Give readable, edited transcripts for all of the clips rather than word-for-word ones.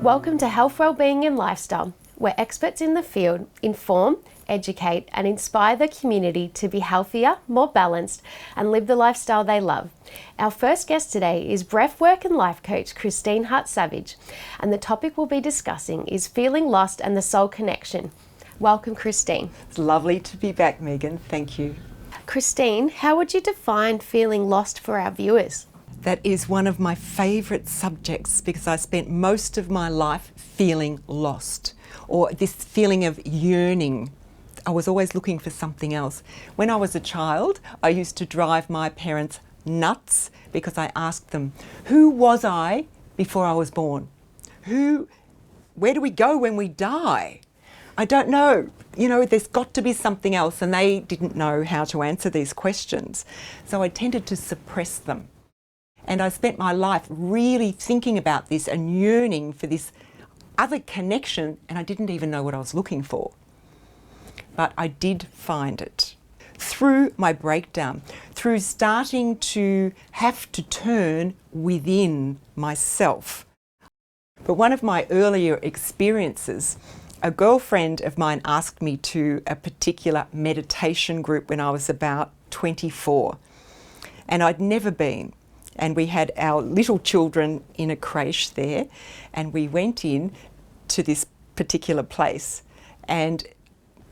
Welcome to Health, Wellbeing and Lifestyle, where experts in the field inform, educate and inspire the community to be healthier, more balanced and live the lifestyle they love. Our first guest today is Breathwork and Life Coach Christine Hart-Savage, and the topic we'll be discussing is feeling lost and the soul connection. Welcome, Christine. It's lovely to be back, Megan. Thank you. Christine, how would you define feeling lost for our viewers? That is one of my favourite subjects because I spent most of my life feeling lost, or this feeling of yearning. I was always looking for something else. When I was a child, I used to drive my parents nuts because I asked them, who was I before I was born? Where do we go when we die? I don't know. You know, there's got to be something else, and they didn't know how to answer these questions. So I tended to suppress them. And I spent my life really thinking about this and yearning for this other connection, and I didn't even know what I was looking for. But I did find it through my breakdown, through starting to have to turn within myself. But one of my earlier experiences, a girlfriend of mine asked me to a particular meditation group when I was about 24, and I'd never been. And we had our little children in a creche there, and we went in to this particular place, and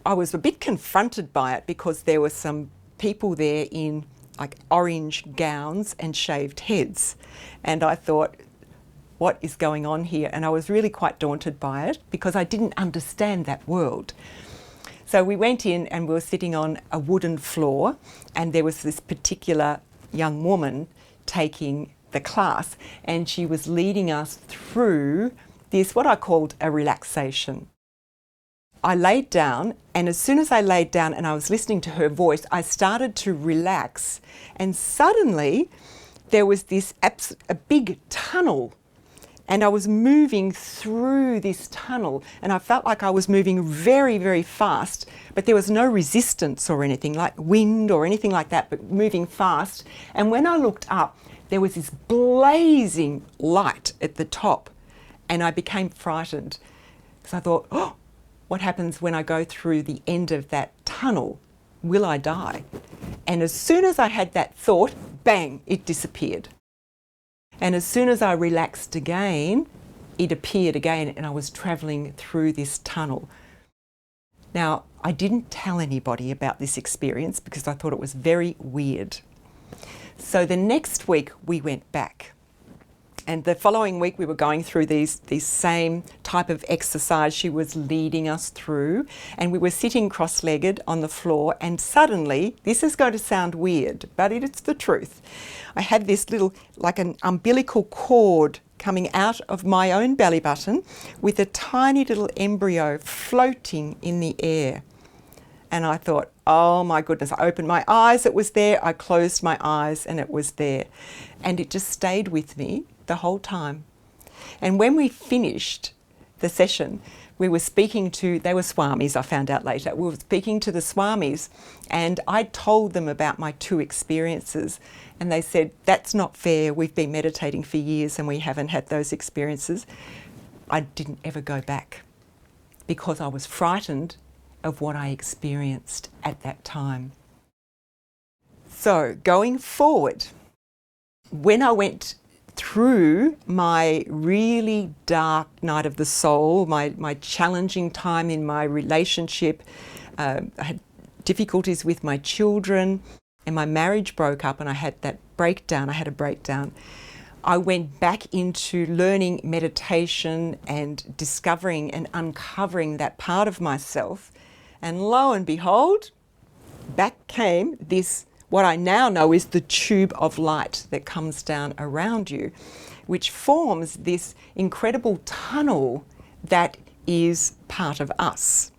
I was a bit confronted by it because there were some people there in like orange gowns and shaved heads, and I thought, what is going on here? And I was really quite daunted by it because I didn't understand that world. So we went in and we were sitting on a wooden floor, and there was this particular young woman taking the class, and she was leading us through this, what I called a relaxation. I laid down, and as soon as I laid down and I was listening to her voice, I started to relax, and suddenly there was this a big tunnel, and I was moving through this tunnel, and I felt like I was moving very, very fast, but there was no resistance or anything like wind or anything like that, but moving fast. And when I looked up, there was this blazing light at the top, and I became frightened because I thought, oh, what happens when I go through the end of that tunnel? Will I die? And as soon as I had that thought, bang, it disappeared. And as soon as I relaxed again, it appeared again, and I was travelling through this tunnel. Now, I didn't tell anybody about this experience because I thought it was very weird. So the next week we went back, and the following week we were going through these same type of exercise she was leading us through, and we were sitting cross-legged on the floor, and suddenly, this is going to sound weird, but it's the truth. I had this little, like an umbilical cord coming out of my own belly button with a tiny little embryo floating in the air. And I thought, oh my goodness, I opened my eyes, it was there. I closed my eyes and it was there. And it just stayed with me the whole time. And when we finished the session, we were speaking to, they were swamis, I found out later. We were speaking to the swamis, and I told them about my two experiences. And they said, that's not fair. We've been meditating for years and we haven't had those experiences. I didn't ever go back because I was frightened of what I experienced at that time. So going forward, when I went through my really dark night of the soul, my challenging time in my relationship, I had difficulties with my children, and my marriage broke up and I had that breakdown. I had a breakdown. I went back into learning meditation and discovering and uncovering that part of myself. And lo and behold, back came this, what I now know is the tube of light that comes down around you, which forms this incredible tunnel that is part of us.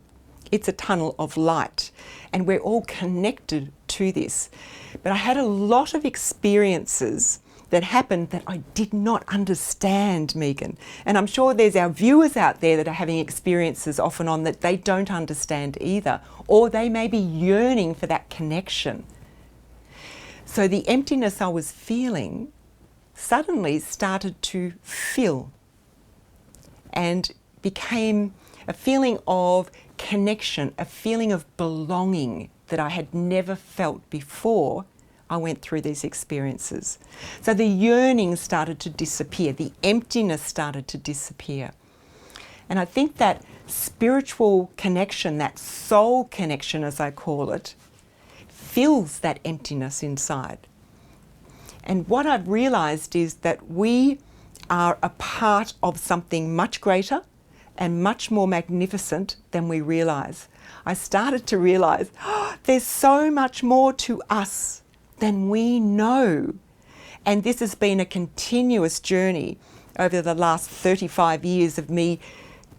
It's a tunnel of light, and we're all connected to this. But I had a lot of experiences that happened that I did not understand, Megan. And I'm sure there's our viewers out there that are having experiences off and on that they don't understand either, or they may be yearning for that connection. So the emptiness I was feeling suddenly started to fill. and became a feeling of connection, a feeling of belonging that I had never felt before I went through these experiences. So the yearning started to disappear, the emptiness started to disappear. And I think that spiritual connection, that soul connection as I call it, fills that emptiness inside. And what I've realised is that we are a part of something much greater and much more magnificent than we realise. I started to realise, there's so much more to us than we know. And this has been a continuous journey over the last 35 years of me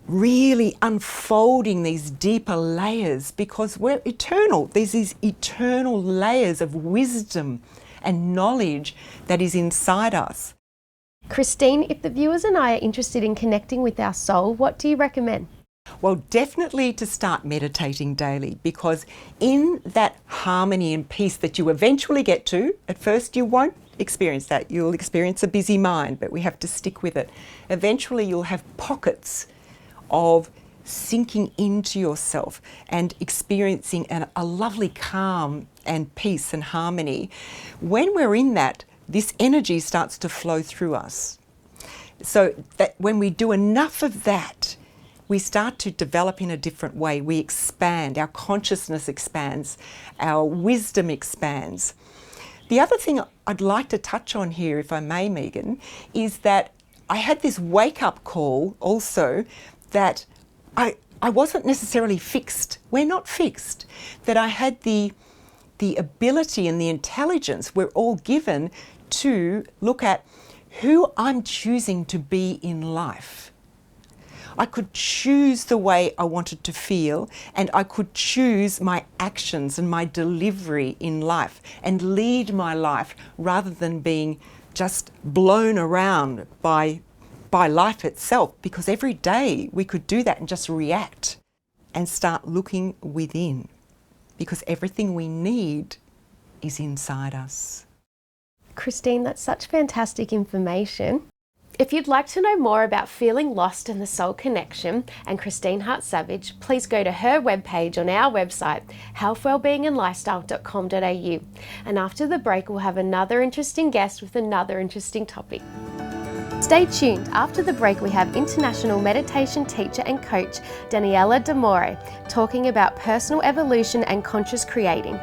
really unfolding these deeper layers, because we're eternal. There's these eternal layers of wisdom and knowledge that is inside us. Christine, if the viewers and I are interested in connecting with our soul, what do you recommend? Well, definitely to start meditating daily, because in that harmony and peace that you eventually get to, at first you won't experience that. You'll experience a busy mind, but we have to stick with it. Eventually you'll have pockets of sinking into yourself and experiencing a lovely calm and peace and harmony. When we're in that, this energy starts to flow through us. So that when we do enough of that, we start to develop in a different way. We expand, our consciousness expands, our wisdom expands. The other thing I'd like to touch on here, if I may, Megan, is that I had this wake-up call also that I wasn't necessarily fixed. We're not fixed. That I had the ability and the intelligence we're all given to look at who I'm choosing to be in life. I could choose the way I wanted to feel, and I could choose my actions and my delivery in life and lead my life rather than being just blown around by life itself, because every day we could do that and just react and start looking within, because everything we need is inside us. Christine, that's such fantastic information. If you'd like to know more about feeling lost in the soul connection and Christine Hart-Savage, please go to her webpage on our website, healthwellbeingandlifestyle.com.au. And after the break, we'll have another interesting guest with another interesting topic. Stay tuned. After the break, we have international meditation teacher and coach Daniella D'Amore talking about personal evolution and conscious creating.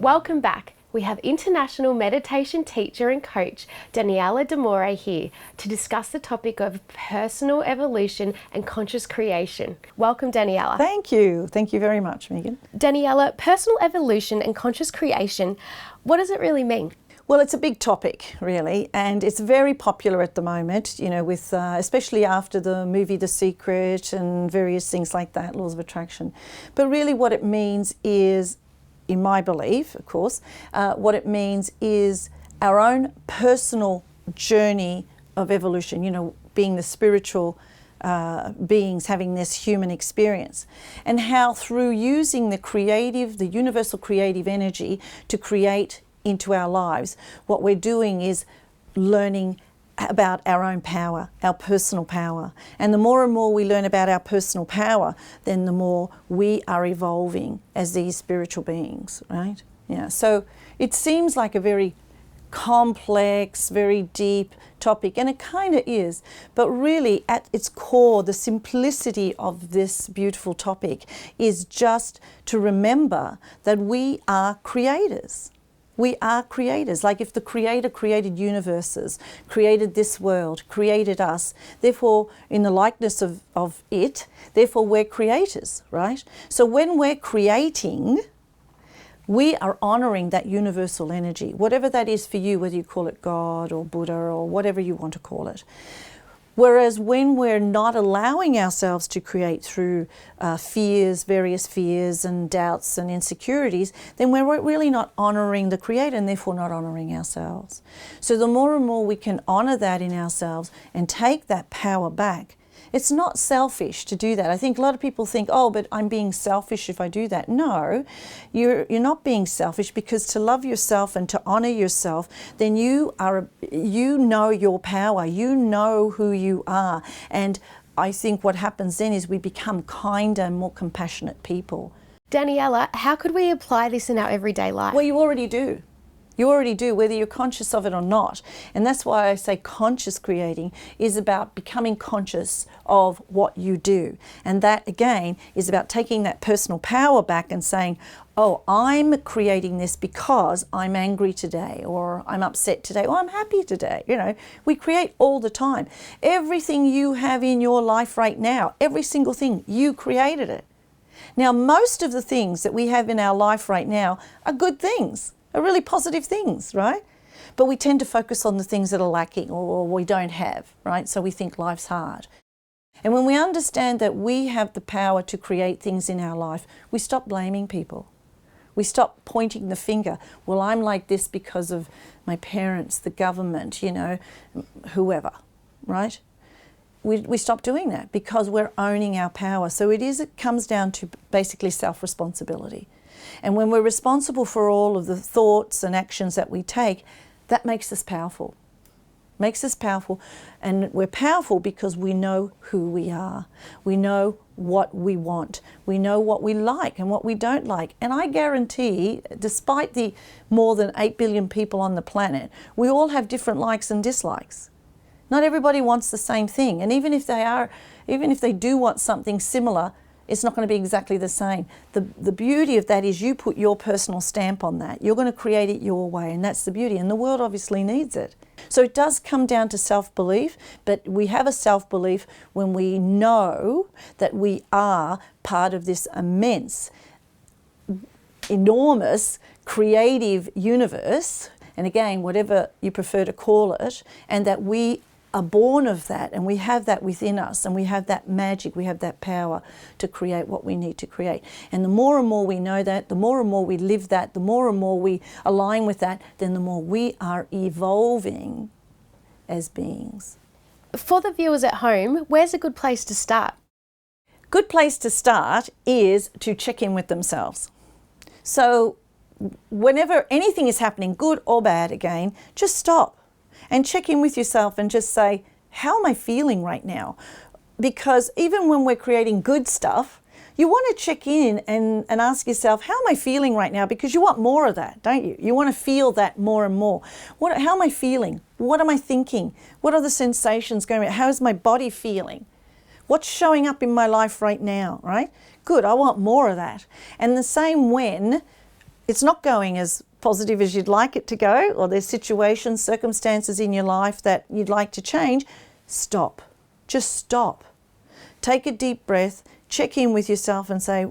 Welcome back. We have international meditation teacher and coach Daniella D'Amore here to discuss the topic of personal evolution and conscious creation. Welcome, Daniella. Thank you. Thank you very much, Megan. Daniella, personal evolution and conscious creation, what does it really mean? Well, it's a big topic, really, and it's very popular at the moment, you know, with especially after the movie The Secret and various things like that, laws of attraction. But really what it means is, in my belief, of course, what it means is our own personal journey of evolution, you know, being the spiritual beings having this human experience, and how through using the universal creative energy to create into our lives, what we're doing is learning about our own power, our personal power. And the more and more we learn about our personal power, then the more we are evolving as these spiritual beings, right? Yeah. So it seems like a very complex, very deep topic, and it kind of is, but really at its core, the simplicity of this beautiful topic is just to remember that we are creators. We are creators. Like if the Creator created universes, created this world, created us, therefore in the likeness of it, therefore we're creators, right? So when we're creating, we are honouring that universal energy, whatever that is for you, whether you call it God or Buddha or whatever you want to call it. Whereas when we're not allowing ourselves to create through fears, various fears and doubts and insecurities, then we're really not honouring the Creator and therefore not honouring ourselves. So the more and more we can honour that in ourselves and take that power back It's not selfish to do that. I think a lot of people think, oh, but I'm being selfish if I do that. No, you're not being selfish, because to love yourself and to honor yourself, then you know your power, you know who you are. And I think what happens then is we become kinder and more compassionate people. Daniella, how could we apply this in our everyday life? Well, you already do. You already do, whether you're conscious of it or not. And that's why I say conscious creating is about becoming conscious of what you do. And that, again, is about taking that personal power back and saying, oh, I'm creating this because I'm angry today, or I'm upset today, or I'm happy today. You know, we create all the time. Everything you have in your life right now, every single thing, you created it. Now, most of the things that we have in our life right now are good things, are really positive things, right? But we tend to focus on the things that are lacking or we don't have, right? So we think life's hard. And when we understand that we have the power to create things in our life, we stop blaming people. We stop pointing the finger. Well, I'm like this because of my parents, the government, you know, whoever, right? We stop doing that because we're owning our power. So it comes down to basically self-responsibility. And when we're responsible for all of the thoughts and actions that we take, that makes us powerful. Makes us powerful. And we're powerful because we know who we are. We know what we want. We know what we like and what we don't like. And I guarantee, despite the more than 8 billion people on the planet, we all have different likes and dislikes. Not everybody wants the same thing. And even if they do want something similar, it's not going to be exactly the same. The beauty of that is you put your personal stamp on that. You're going to create it your way, and that's the beauty. And the world obviously needs it. So it does come down to self-belief, but we have a self-belief when we know that we are part of this immense, enormous, creative universe, and again, whatever you prefer to call it, and that we are born of that, and we have that within us, and we have that magic, we have that power to create what we need to create. And the more and more we know that, the more and more we live that, the more and more we align with that, then the more we are evolving as beings. For the viewers at home, where's a good place to start? Good place to start is to check in with themselves. So whenever anything is happening, good or bad, again, just stop and check in with yourself and just say, how am I feeling right now? Because even when we're creating good stuff, you want to check in and ask yourself, how am I feeling right now? Because you want more of that, don't you? You want to feel that more and more. How am I feeling? What am I thinking? What are the sensations going on? How is my body feeling? What's showing up in my life right now, right? Good, I want more of that. And the same when it's not going as positive as you'd like it to go, or there's situations, circumstances in your life that you'd like to change, stop. Just stop. Take a deep breath, check in with yourself and say,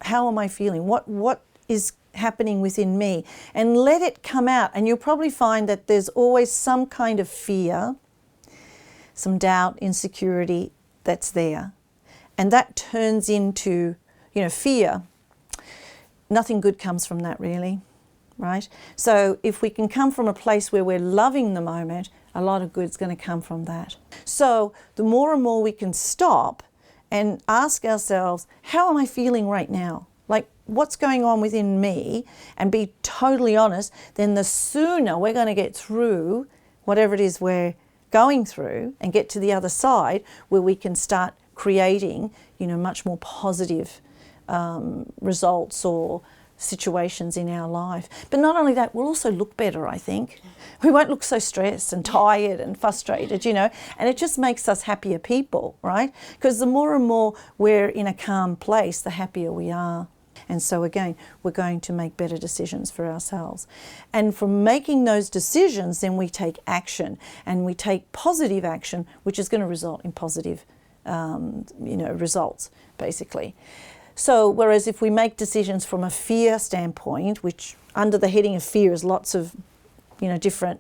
how am I feeling? What is happening within me? And let it come out. And you'll probably find that there's always some kind of fear, some doubt, insecurity that's there. And that turns into, fear. Nothing good comes from that, really. Right? So if we can come from a place where we're loving the moment, a lot of good's going to come from that. So the more and more we can stop and ask ourselves, how am I feeling right now? Like, what's going on within me? And be totally honest, then the sooner we're going to get through whatever it is we're going through and get to the other side where we can start creating, much more positive results or situations in our life. But not only that, we'll also look better, I think. We won't look so stressed and tired and frustrated, and it just makes us happier people, right? Because the more and more we're in a calm place, the happier we are. And so again, we're going to make better decisions for ourselves. And from making those decisions, then we take action, and we take positive action, which is going to result in positive results, basically. So whereas if we make decisions from a fear standpoint, which under the heading of fear is lots of, different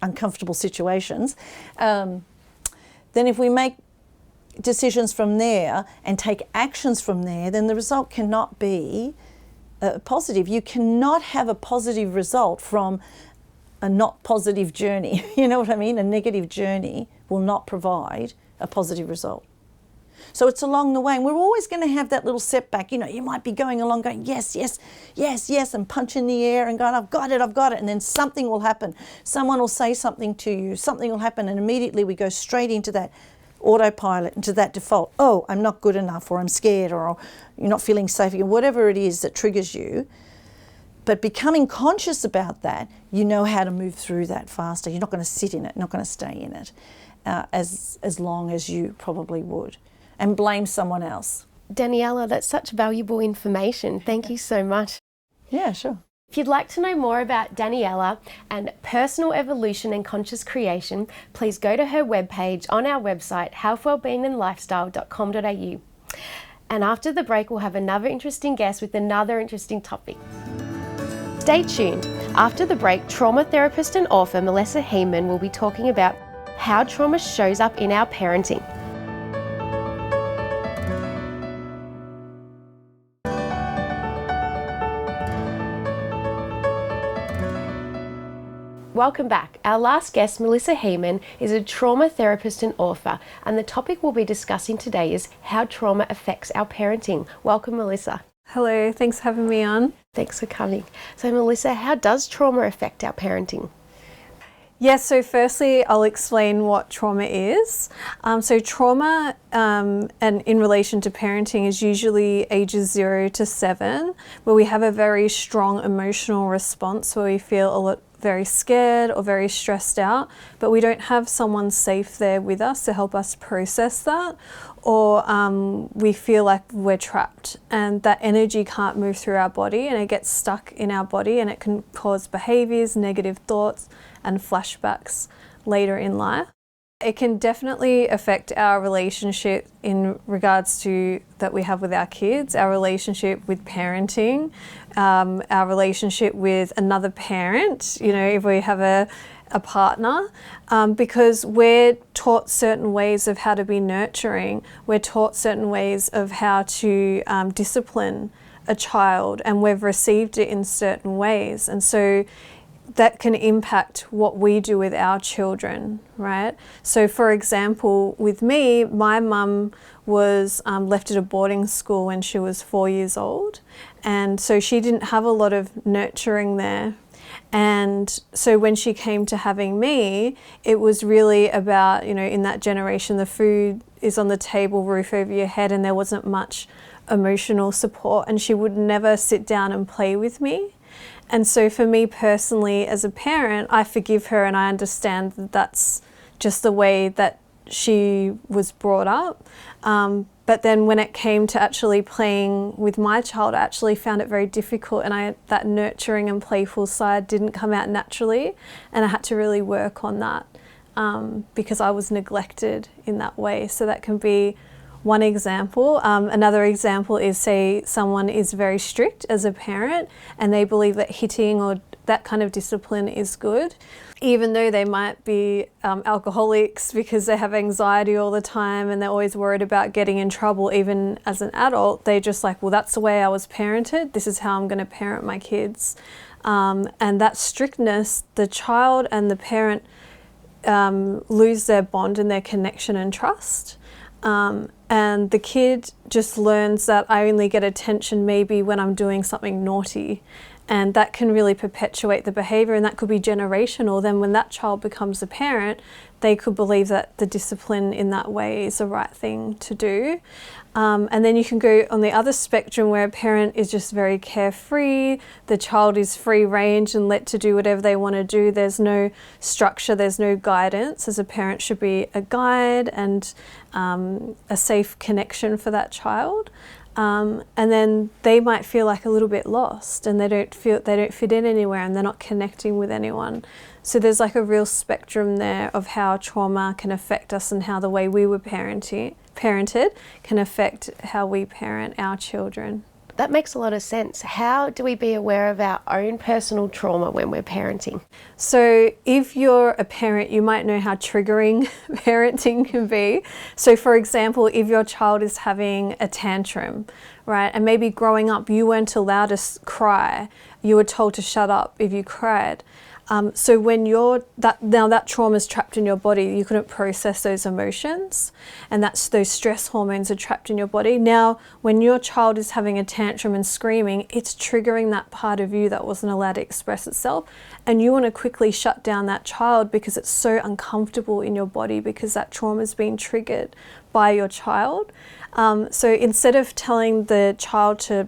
uncomfortable situations, then if we make decisions from there and take actions from there, then the result cannot be positive. You cannot have a positive result from a not positive journey. You know what I mean? A negative journey will not provide a positive result. So it's along the way, and we're always going to have that little setback. You know, you might be going along going, yes, yes, yes, yes, and punching the air and going, I've got it, and then something will happen. Someone will say something to you, something will happen, and immediately we go straight into that autopilot, into that default. Oh, I'm not good enough, or I'm scared, or you're not feeling safe, or whatever it is that triggers you. But becoming conscious about that, you know how to move through that faster. You're not going to sit in it, not going to stay in it as long as you probably would, and blame someone else. Daniella, that's such valuable information. Thank you so much. Yeah, sure. If you'd like to know more about Daniella and personal evolution and conscious creation, please go to her webpage on our website, healthwellbeingandlifestyle.com.au. And after the break, we'll have another interesting guest with another interesting topic. Stay tuned. After the break, trauma therapist and author Melissa Hiemann will be talking about how trauma shows up in our parenting. Welcome back. Our last guest, Melissa Hiemann, is a trauma therapist and author, and the topic we'll be discussing today is how trauma affects our parenting. Welcome, Melissa. Hello, thanks for having me on. Thanks for coming. So, Melissa, how does trauma affect our parenting? Yes, so firstly, I'll explain what trauma is. So trauma, and in relation to parenting, is usually ages 0 to 7, where we have a very strong emotional response, where we feel very scared or very stressed out, but we don't have someone safe there with us to help us process that, or we feel like we're trapped and that energy can't move through our body and it gets stuck in our body, and it can cause behaviours, negative thoughts and flashbacks later in life. It can definitely affect our relationship in regards to that we have with our kids, our relationship with parenting, our relationship with another parent, you know, if we have a partner, because we're taught certain ways of how to be nurturing, we're taught certain ways of how to discipline a child, and we've received it in certain ways. And so that can impact what we do with our children, right? So for example, with me, my mum was left at a boarding school when she was 4 years old. And so she didn't have a lot of nurturing there. And so when she came to having me, it was really about, you know, in that generation, the food is on the table, roof over your head, and there wasn't much emotional support, and she would never sit down and play with me. And so for me personally, as a parent, I forgive her, and I understand that that's just the way that she was brought up. But then when it came to actually playing with my child, I actually found it very difficult, and that nurturing and playful side didn't come out naturally, and I had to really work on that because I was neglected in that way. So that can be one example. Another example is, say someone is very strict as a parent and they believe that hitting or that kind of discipline is good, even though they might be alcoholics because they have anxiety all the time and they're always worried about getting in trouble. Even as an adult, they're just like, well, that's the way I was parented, this is how I'm going to parent my kids. And that strictness, the child and the parent lose their bond and their connection and trust. And the kid just learns that I only get attention maybe when I'm doing something naughty, and that can really perpetuate the behaviour, and that could be generational. Then when that child becomes a parent, they could believe that the discipline in that way is the right thing to do. And then you can go on the other spectrum where a parent is just very carefree, the child is free range and let to do whatever they want to do. There's no structure, there's no guidance. As a parent should be a guide and a safe connection for that child. And then they might feel like a little bit lost, and they don't fit in anywhere, and they're not connecting with anyone. So there's like a real spectrum there of how trauma can affect us, and how the way we were parented can affect how we parent our children. That makes a lot of sense. How do we be aware of our own personal trauma when we're parenting? So if you're a parent, you might know how triggering parenting can be. So for example, if your child is having a tantrum, right, and maybe growing up you weren't allowed to cry, you were told to shut up if you cried. So when that trauma is trapped in your body, you couldn't process those emotions, and those stress hormones are trapped in your body. Now, when your child is having a tantrum and screaming, it's triggering that part of you that wasn't allowed to express itself, and you want to quickly shut down that child because it's so uncomfortable in your body because that trauma is being triggered by your child. So instead of telling the child to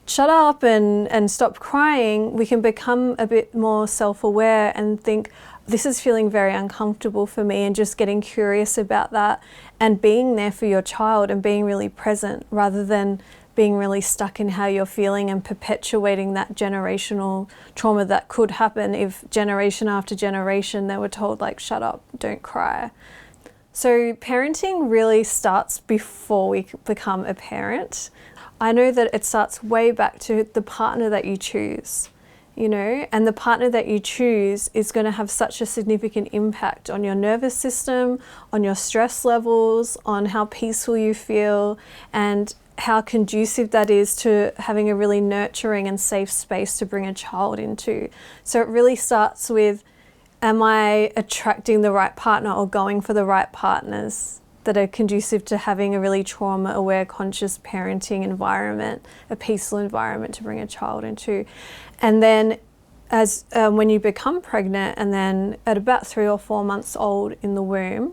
shut up and stop crying, we can become a bit more self-aware and think, this is feeling very uncomfortable for me, and just getting curious about that and being there for your child and being really present rather than being really stuck in how you're feeling and perpetuating that generational trauma that could happen if generation after generation they were told, like, shut up, don't cry. So parenting really starts before we become a parent. I know that it starts way back to the partner that you choose, and the partner that you choose is going to have such a significant impact on your nervous system, on your stress levels, on how peaceful you feel, and how conducive that is to having a really nurturing and safe space to bring a child into. So it really starts with, am I attracting the right partner or going for the right partners that are conducive to having a really trauma-aware, conscious parenting environment, a peaceful environment to bring a child into. And then as when you become pregnant, and then at about 3 or 4 months old in the womb,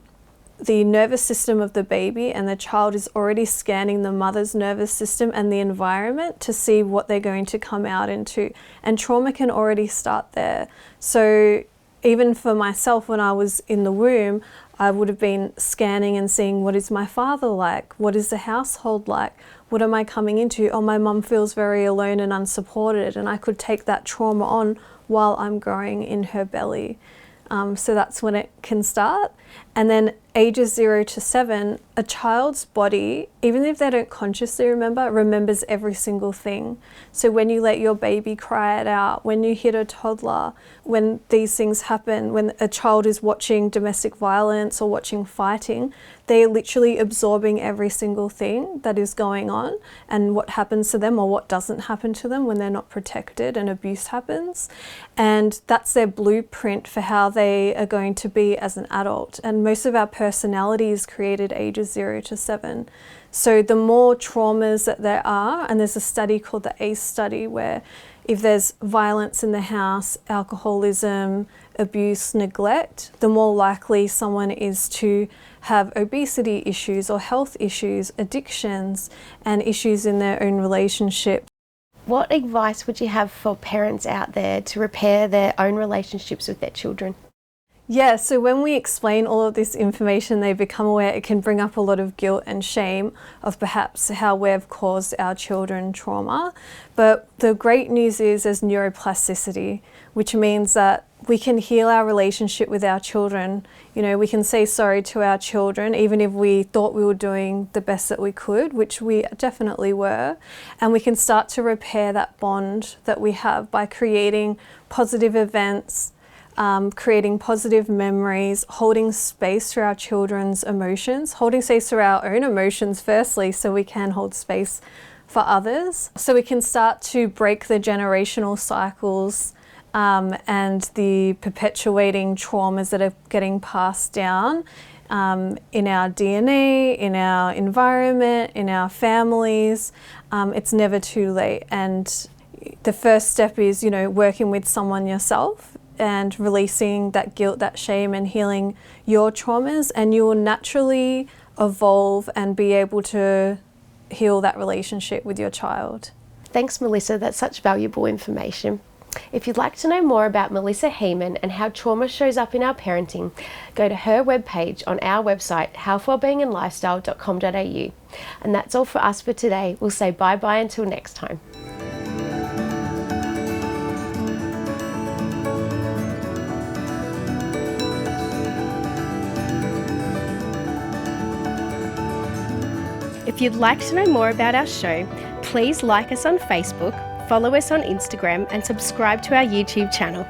the nervous system of the baby and the child is already scanning the mother's nervous system and the environment to see what they're going to come out into. And trauma can already start there. So even for myself, when I was in the womb, I would have been scanning and seeing, what is my father like? What is the household like? What am I coming into? Oh, my mum feels very alone and unsupported, and I could take that trauma on while I'm growing in her belly. So that's when it can start. And then ages 0 to 7, a child's body, even if they don't consciously remembers every single thing. So when you let your baby cry it out, when you hit a toddler, when these things happen, when a child is watching domestic violence or watching fighting, they're literally absorbing every single thing that is going on and what happens to them or what doesn't happen to them when they're not protected and abuse happens. And that's their blueprint for how they are going to be as an adult. And most of our personality is created ages 0 to 7. So the more traumas that there are, and there's a study called the ACE study where if there's violence in the house, alcoholism, abuse, neglect, the more likely someone is to have obesity issues or health issues, addictions, and issues in their own relationship. What advice would you have for parents out there to repair their own relationships with their children? Yeah, so when we explain all of this information, they become aware it can bring up a lot of guilt and shame of perhaps how we've caused our children trauma. But the great news is there's neuroplasticity, which means that we can heal our relationship with our children. We can say sorry to our children, even if we thought we were doing the best that we could, which we definitely were. And we can start to repair that bond that we have by creating positive events, creating positive memories, holding space for our children's emotions, holding space for our own emotions firstly so we can hold space for others. So we can start to break the generational cycles and the perpetuating traumas that are getting passed down in our DNA, in our environment, in our families. It's never too late. And the first step is, working with someone yourself and releasing that guilt, that shame, and healing your traumas, and you will naturally evolve and be able to heal that relationship with your child. Thanks, Melissa. That's such valuable information. If you'd like to know more about Melissa Hiemann and how trauma shows up in our parenting, go to her webpage on our website, healthwellbeingandlifestyle.com.au. And that's all for us for today. We'll say bye-bye until next time. If you'd like to know more about our show, please like us on Facebook, follow us on Instagram, and subscribe to our YouTube channel.